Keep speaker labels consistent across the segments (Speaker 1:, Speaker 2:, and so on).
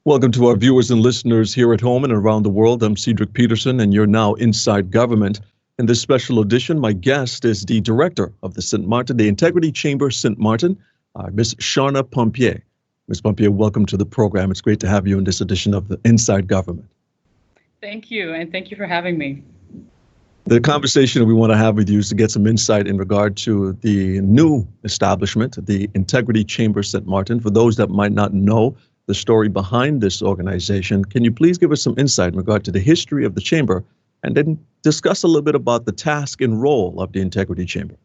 Speaker 1: Welcome to our viewers and listeners here at home and around the world. I'm Cedric Peterson, and you're now inside government. In this special edition, my guest is the director of the St. Martin, the Integrity Chamber St. Martin, Ms. Sharna Pompier. Ms. Pompier, welcome to the program. It's great to have you in this edition of the Inside Government.
Speaker 2: Thank you, and thank you for having me.
Speaker 1: The conversation we want to have with you is to get some insight in regard to the new establishment, the Integrity Chamber St. Martin. For those that might not know the story behind this organization, can you please give us some insight in regard to the history of the chamber and then discuss a little bit about the task and role of the Integrity Chamber?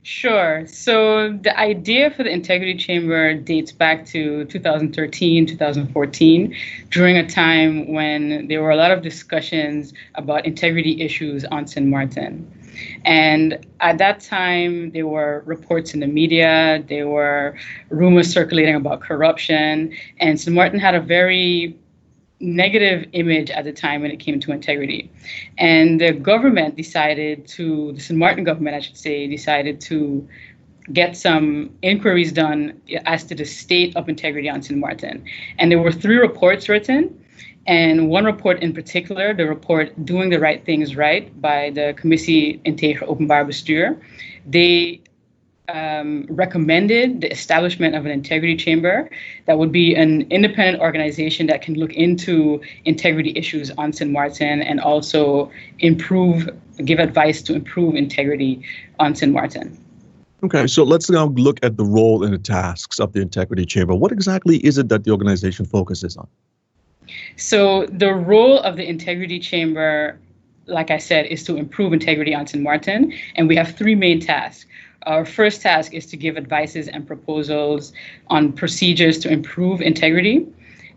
Speaker 2: Sure. So the idea for the Integrity Chamber dates back to 2013, 2014, during a time when there were a lot of discussions about integrity issues on St. Martin. And at that time, there were reports in the media, there were rumors circulating about corruption, and St. Martin had a very negative image at the time when it came to integrity. And the government the St. Martin government, I should say, decided to get some inquiries done as to the state of integrity on St. Martin. And there were 3 reports written. And one report in particular, the report Doing the Right Things Right by the Commissie Integre Openbaar Bestuur, they recommended the establishment of an integrity chamber that would be an independent organization that can look into integrity issues on St. Martin and also give advice to improve integrity on St. Martin.
Speaker 1: Okay, so let's now look at the role and the tasks of the Integrity Chamber. What exactly is it that the organization focuses on?
Speaker 2: So the role of the Integrity Chamber, like I said, is to improve integrity on St. Martin, and we have 3 main tasks. Our first task is to give advices and proposals on procedures to improve integrity.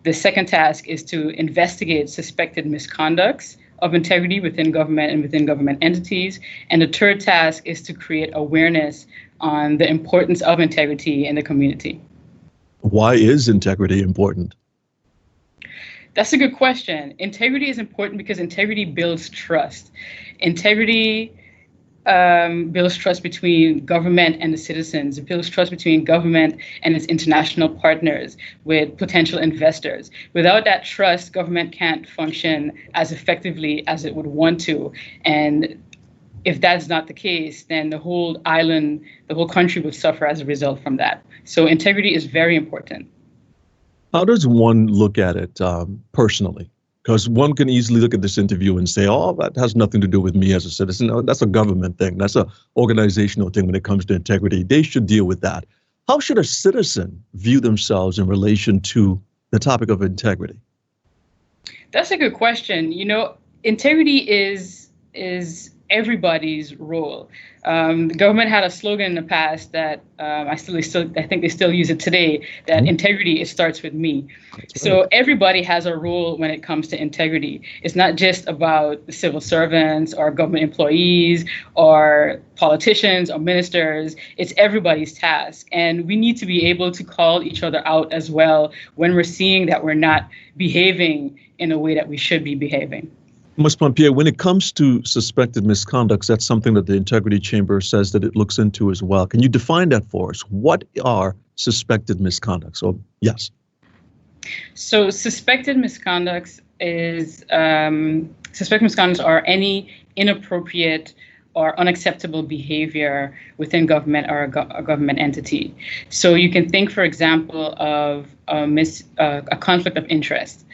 Speaker 2: The second task is to investigate suspected misconducts of integrity within government and within government entities. And the third task is to create awareness on the importance of integrity in the community.
Speaker 1: Why is integrity important?
Speaker 2: That's a good question. Integrity is important because integrity builds trust. Integrity builds trust between government and the citizens. It builds trust between government and its international partners with potential investors. Without that trust, government can't function as effectively as it would want to. And if that's not the case, then the whole island, the whole country would suffer as a result from that. So integrity is very important.
Speaker 1: How does one look at it personally? Because one can easily look at this interview and say, oh, that has nothing to do with me as a citizen. No, that's a government thing. That's an organizational thing when it comes to integrity. They should deal with that. How should a citizen view themselves in relation to the topic of integrity?
Speaker 2: That's a good question. You know, integrity is everybody's role. The government had a slogan in the past that I think they still use it today, that integrity, it starts with me. Right. So everybody has a role when it comes to integrity. It's not just about the civil servants or government employees or politicians or ministers. It's everybody's task. And we need to be able to call each other out as well when we're seeing that we're not behaving in a way that we should be behaving.
Speaker 1: Ms. Pompier, when it comes to suspected misconducts, that's something that the Integrity Chamber says that it looks into as well. Can you define that for us? What are suspected misconducts? So, yes.
Speaker 2: So suspected misconducts are any inappropriate or unacceptable behavior within government or a government entity. So you can think, for example, of a conflict of interest.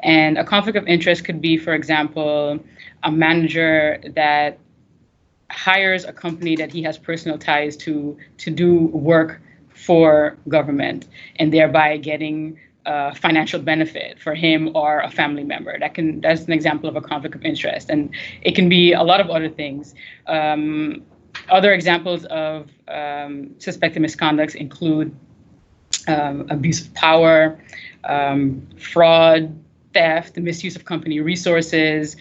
Speaker 2: And a conflict of interest could be, for example, a manager that hires a company that he has personal ties to do work for government and thereby getting financial benefit for him or a family member. That's an example of a conflict of interest. And it can be a lot of other things. Other examples of suspected misconducts include abuse of power, fraud, theft, the misuse of company resources,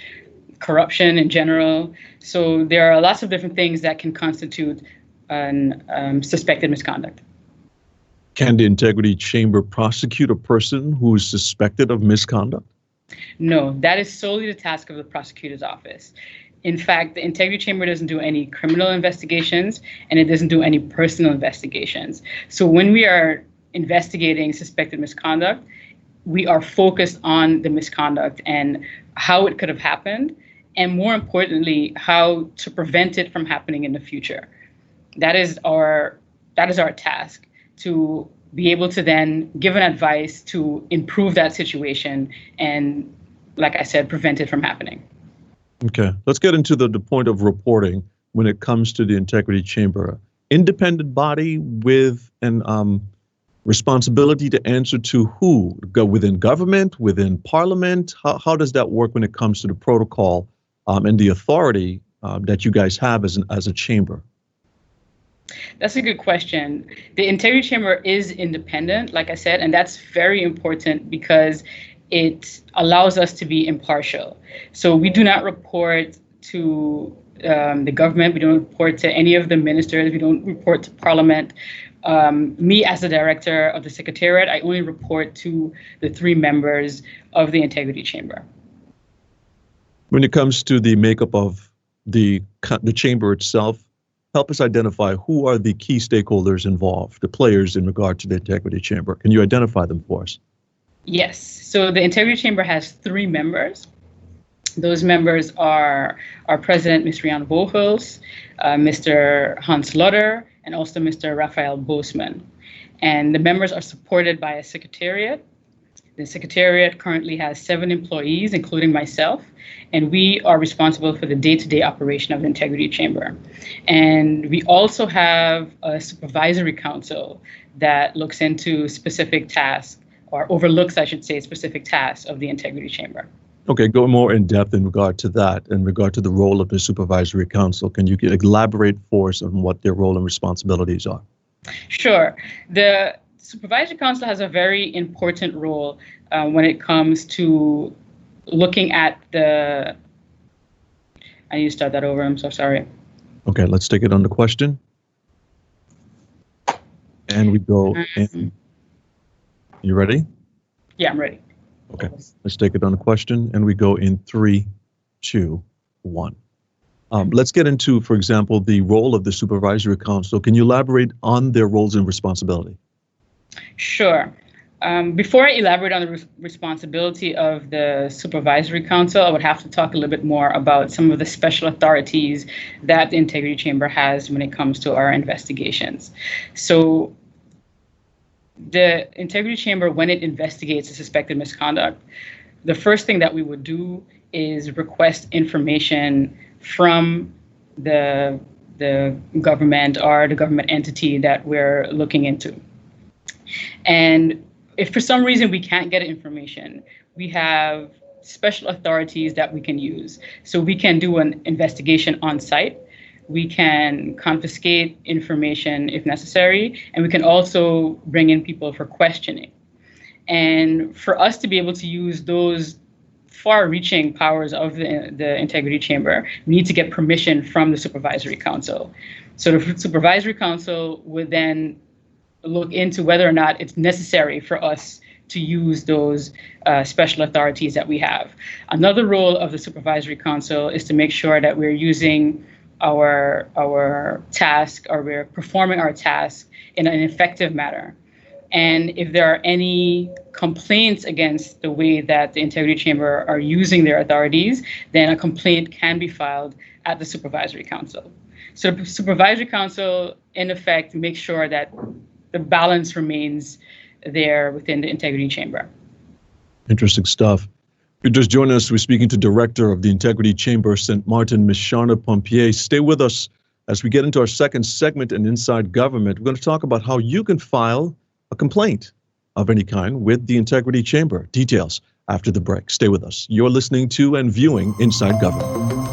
Speaker 2: corruption in general. So there are lots of different things that can constitute suspected misconduct.
Speaker 1: Can the Integrity Chamber prosecute a person who is suspected of misconduct?
Speaker 2: No, that is solely the task of the prosecutor's office. In fact, the Integrity Chamber doesn't do any criminal investigations and it doesn't do any personal investigations. So when we are investigating suspected misconduct, we are focused on the misconduct and how it could have happened, and more importantly, how to prevent it from happening in the future. That is our task, to be able to then give an advice to improve that situation and, like I said, prevent it from happening.
Speaker 1: Okay, let's get into the point of reporting when it comes to the Integrity Chamber. Independent body with an responsibility to answer to who? Go within government, within parliament? How does that work when it comes to the protocol and the authority that you guys have as a chamber?
Speaker 2: That's a good question. The Integrity Chamber is independent, like I said, and that's very important because it allows us to be impartial. So we do not report to the government. We don't report to any of the ministers. We don't report to Parliament. Me, as the director of the Secretariat, I only report to the 3 members of the Integrity Chamber.
Speaker 1: When it comes to the makeup of the chamber itself, help us identify who are the key stakeholders involved, the players in regard to the Integrity Chamber. Can you identify them for us?
Speaker 2: Yes. So the Integrity Chamber has 3 members. Those members are our president, Ms. Rian Vogels, Mr. Hans Lutter, and also Mr. Raphael Boosman. And the members are supported by a secretariat. The secretariat currently has 7 employees, including myself, and we are responsible for the day-to-day operation of the Integrity Chamber. And we also have a supervisory council that looks into specific tasks, or overlooks, I should say, specific tasks of the Integrity Chamber.
Speaker 1: Okay, go more in depth in regard to that, in regard to the role of the Supervisory Council. Can you elaborate for us on what their role and responsibilities are?
Speaker 2: Sure. The Supervisory Council has a very important role when it comes to looking at the... I need to start that over. I'm so sorry.
Speaker 1: Okay, let's take it on the question. And we go in. You ready?
Speaker 2: Yeah, I'm ready.
Speaker 1: Okay, let's take it on the question, and we go in 3, 2, 1. Let's get into, for example, the role of the Supervisory Council. Can you elaborate on their roles and responsibility?
Speaker 2: Sure. Before I elaborate on the responsibility of the Supervisory Council, I would have to talk a little bit more about some of the special authorities that the Integrity Chamber has when it comes to our investigations. So the Integrity Chamber, when it investigates a suspected misconduct, the first thing that we would do is request information from the government or the government entity that we're looking into. And if for some reason we can't get information, we have special authorities that we can use. So we can do an investigation on site. We can confiscate information if necessary, and we can also bring in people for questioning. And for us to be able to use those far-reaching powers of the Integrity Chamber, we need to get permission from the Supervisory Council. So the Supervisory Council would then look into whether or not it's necessary for us to use those special authorities that we have. Another role of the Supervisory Council is to make sure that we're using our task, or we're performing our task in an effective manner. And if there are any complaints against the way that the Integrity Chamber are using their authorities, then a complaint can be filed at the Supervisory Council. So the Supervisory Council, in effect, makes sure that the balance remains there within the Integrity Chamber.
Speaker 1: Interesting stuff. If you're just joining us, we're speaking to Director of the Integrity Chamber, St. Martin, Ms. Sharna Pompier. Stay with us as we get into our second segment in Inside Government. We're going to talk about how you can file a complaint of any kind with the Integrity Chamber. Details after the break. Stay with us. You're listening to and viewing Inside Government.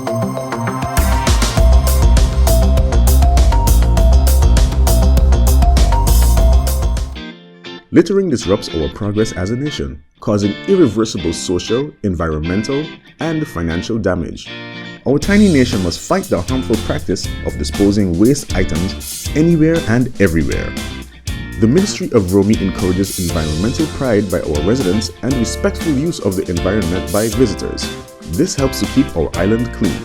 Speaker 3: Littering disrupts our progress as a nation, causing irreversible social, environmental, and financial damage. Our tiny nation must fight the harmful practice of disposing waste items anywhere and everywhere. The Ministry of Romi encourages environmental pride by our residents and respectful use of the environment by visitors. This helps to keep our island clean.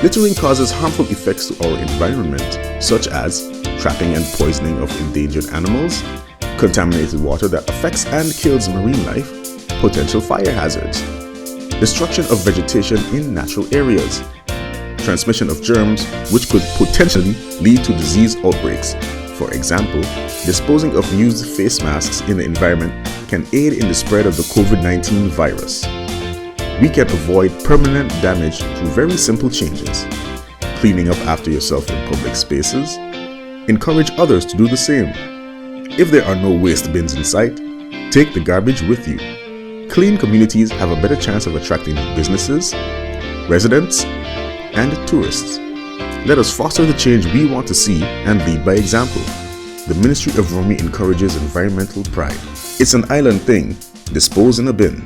Speaker 3: Littering causes harmful effects to our environment, such as trapping and poisoning of endangered animals, contaminated water that affects and kills marine life, potential fire hazards, destruction of vegetation in natural areas, transmission of germs which could potentially lead to disease outbreaks. For example, disposing of used face masks in the environment can aid in the spread of the COVID-19 virus. We can avoid permanent damage through very simple changes. Cleaning up after yourself in public spaces. Encourage others to do the same. If there are no waste bins in sight, take the garbage with you. Clean communities have a better chance of attracting businesses, residents, and tourists. Let us foster the change we want to see and lead by example. The Ministry of Romi encourages environmental pride. It's an island thing. Dispose in a bin.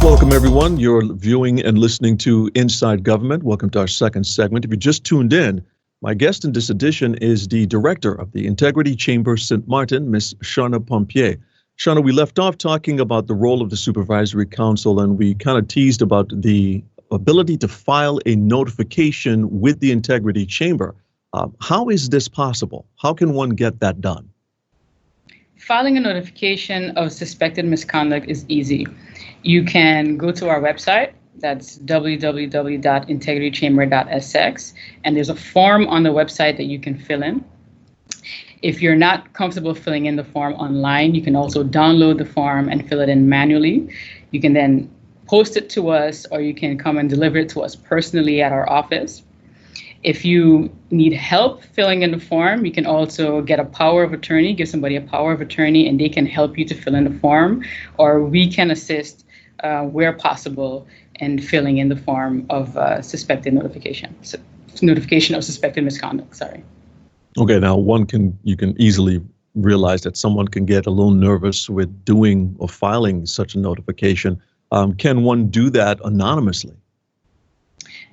Speaker 1: Welcome, everyone. You're viewing and listening to Inside Government. Welcome to our second segment. If you just tuned in, my guest in this edition is the director of the Integrity Chamber St. Martin, Ms. Shauna Pompier. Shauna, we left off talking about the role of the Supervisory Council, and we kind of teased about the ability to file a notification with the Integrity Chamber. How is this possible? How can one get that done?
Speaker 2: Filing a notification of suspected misconduct is easy. You can go to our website. That's www.integritychamber.sx, and there's a form on the website that you can fill in. If you're not comfortable filling in the form online, you can also download the form and fill it in manually. You can then post it to us, or you can come and deliver it to us personally at our office. If you need help filling in the form, you can also get a power of attorney, give somebody a power of attorney, and they can help you to fill in the form, or we can assist where possible in filling in the form of suspected notification of suspected misconduct, sorry.
Speaker 1: Okay, now you can easily realize that someone can get a little nervous with doing or filing such a notification. Can one do that anonymously?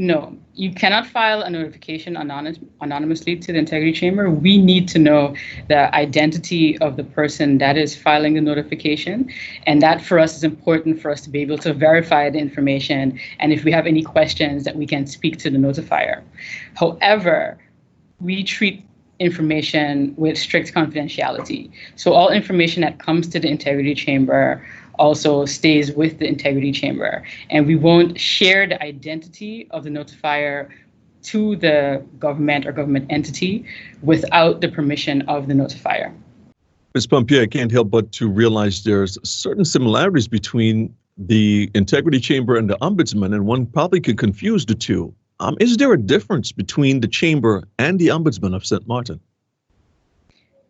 Speaker 2: No, you cannot file a notification anonymously to the Integrity Chamber. We need to know the identity of the person that is filing the notification. And that for us is important for us to be able to verify the information. And if we have any questions, that we can speak to the notifier. However, we treat information with strict confidentiality. So all information that comes to the Integrity Chamber also stays with the Integrity Chamber, and we won't share the identity of the notifier to the government or government entity without the permission of the notifier.
Speaker 1: Ms. Pompier, I can't help but to realize there's certain similarities between the Integrity Chamber and the Ombudsman, and one probably could confuse the two. Is there a difference between the Chamber and the Ombudsman of St. Martin?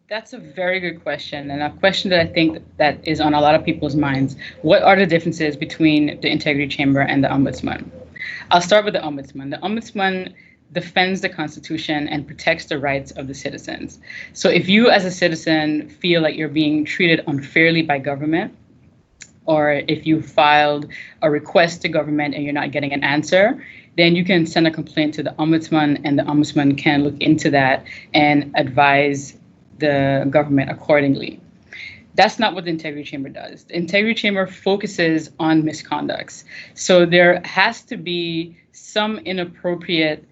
Speaker 2: That's a very good question, and a question that I think that is on a lot of people's minds. What are the differences between the Integrity Chamber and the Ombudsman? I'll start with the Ombudsman. The Ombudsman defends the Constitution and protects the rights of the citizens. So if you as a citizen feel like you're being treated unfairly by government, or if you filed a request to government and you're not getting an answer, then you can send a complaint to the Ombudsman, and the Ombudsman can look into that and advise the government accordingly. That's not what the Integrity Chamber does. The Integrity Chamber focuses on misconducts. So there has to be some inappropriate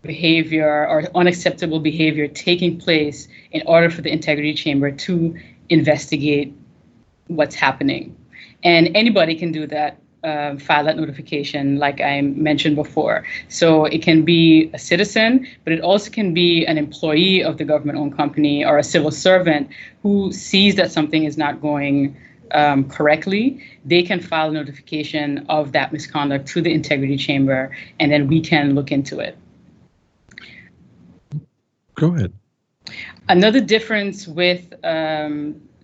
Speaker 2: behavior or unacceptable behavior taking place in order for the Integrity Chamber to investigate what's happening. And anybody can do that, file that notification, like I mentioned before. So it can be a citizen, but it also can be an employee of the government-owned company or a civil servant who sees that something is not going correctly. They can file a notification of that misconduct to the Integrity Chamber, and then we can look into it.
Speaker 1: Go ahead.
Speaker 2: Another difference with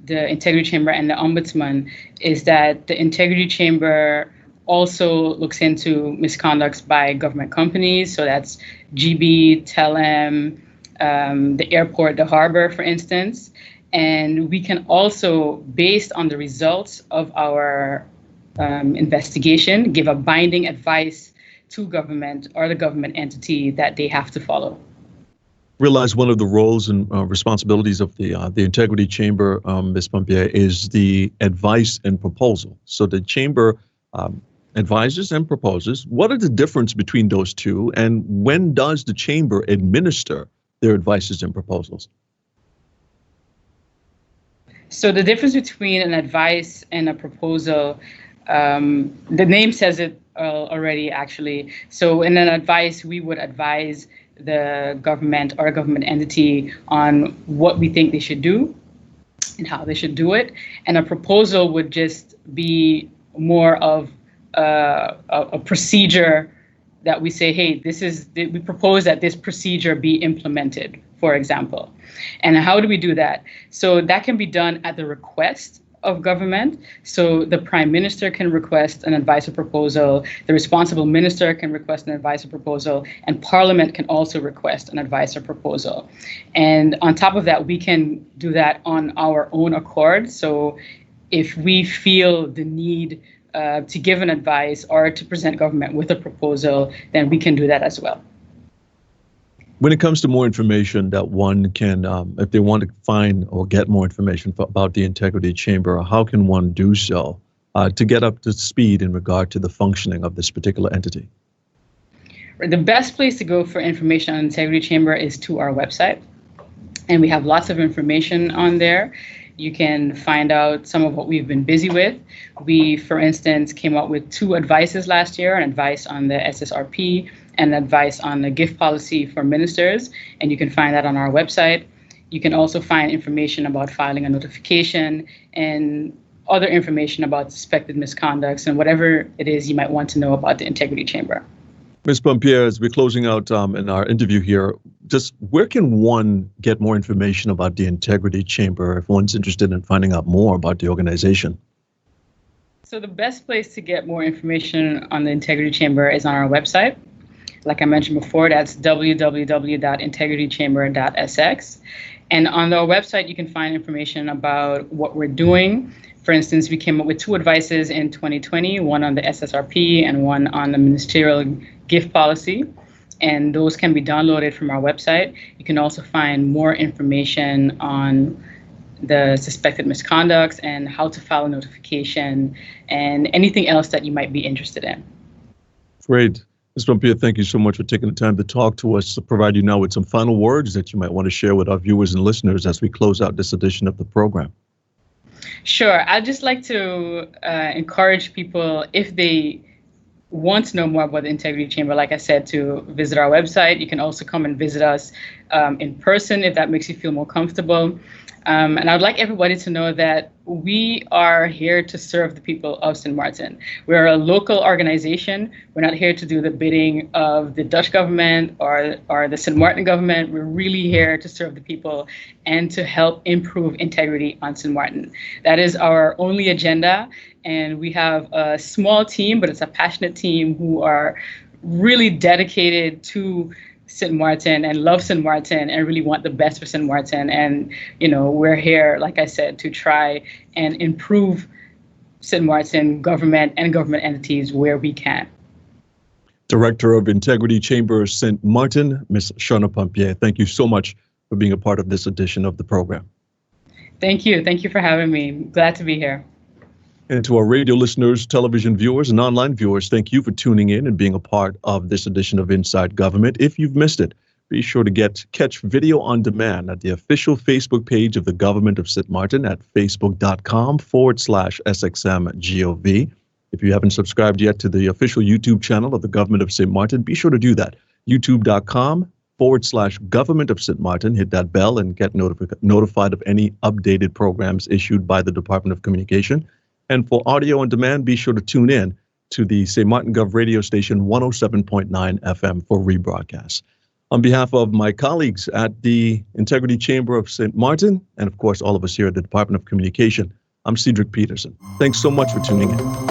Speaker 2: the Integrity Chamber and the Ombudsman is that the Integrity Chamber also looks into misconducts by government companies. So that's GB, Telem, the airport, the harbor, for instance. And we can also, based on the results of our investigation, give a binding advice to government or the government entity that they have to follow.
Speaker 1: Realize one of the roles and responsibilities of the Integrity Chamber, Ms. Pompier, is the advice and proposal. So the Chamber advises and proposes. What are the difference between those two, and when does the chamber administer their advices and proposals?
Speaker 2: So the difference between an advice and a proposal, the name says it already, actually. So in an advice, we would advise the government or a government entity on what we think they should do and how they should do it. And a proposal would just be more of a procedure that we say, hey, we propose that this procedure be implemented, for example. And how do we do that? So that can be done at the request of government. So the prime minister can request an advice or proposal, the responsible minister can request an advice or proposal, and Parliament can also request an advice or proposal. And on top of that, we can do that on our own accord. So if we feel the need to give an advice or to present government with a proposal, then we can do that as well.
Speaker 1: When it comes to more information that one can, if they want to find or get more information about the Integrity Chamber, how can one do so to get up to speed in regard to the functioning of this particular entity?
Speaker 2: The best place to go for information on Integrity Chamber is to our website. And we have lots of information on there. You can find out some of what we've been busy with. We, for instance, came up with 2 advices last year, an advice on the SSRP and advice on the gift policy for ministers, and you can find that on our website. You can also find information about filing a notification and other information about suspected misconducts and whatever it is you might want to know about the Integrity Chamber.
Speaker 1: Ms. Pompier, as we're closing out in our interview here, just where can one get more information about the Integrity Chamber if one's interested in finding out more about the organization?
Speaker 2: So the best place to get more information on the Integrity Chamber is on our website. Like I mentioned before, that's www.integritychamber.sx. And on our website, you can find information about what we're doing. For instance, we came up with 2 advices in 2020, one on the SSRP and one on the ministerial gift policy. And those can be downloaded from our website. You can also find more information on the suspected misconducts and how to file a notification and anything else that you might be interested in.
Speaker 1: Great. Ms. Pompier, thank you so much for taking the time to talk to us, to provide you now with some final words that you might want to share with our viewers and listeners as we close out this edition of the program.
Speaker 2: Sure. I'd just like to encourage people, if they want to know more about the Integrity Chamber, like I said, to visit our website. You can also come and visit us in person if that makes you feel more comfortable. And I'd like everybody to know that we are here to serve the people of St. Martin. We're a local organization. We're not here to do the bidding of the Dutch government or the St. Martin government. We're really here to serve the people and to help improve integrity on St. Martin. That is our only agenda. And we have a small team, but it's a passionate team who are really dedicated to St. Martin and love St. Martin and really want the best for St. Martin. And, we're here, like I said, to try and improve St. Martin government and government entities where we can.
Speaker 1: Director of Integrity Chamber St. Martin, Ms. Shauna Pompier, thank you so much for being a part of this edition of the program.
Speaker 2: Thank you. Thank you for having me. Glad to be here.
Speaker 1: And to our radio listeners, television viewers, and online viewers, thank you for tuning in and being a part of this edition of Inside Government. If you've missed it, be sure to catch video on demand at the official Facebook page of the Government of St. Martin at facebook.com/SXMGOV. If you haven't subscribed yet to the official YouTube channel of the Government of St. Martin, be sure to do that. youtube.com/Government of St. Martin. Hit that bell and get notified of any updated programs issued by the Department of Communication. And for audio on demand, be sure to tune in to the St. Martin Gov radio station 107.9 FM for rebroadcasts. On behalf of my colleagues at the Integrity Chamber of St. Martin, and of course all of us here at the Department of Communication, I'm Cedric Peterson. Thanks so much for tuning in.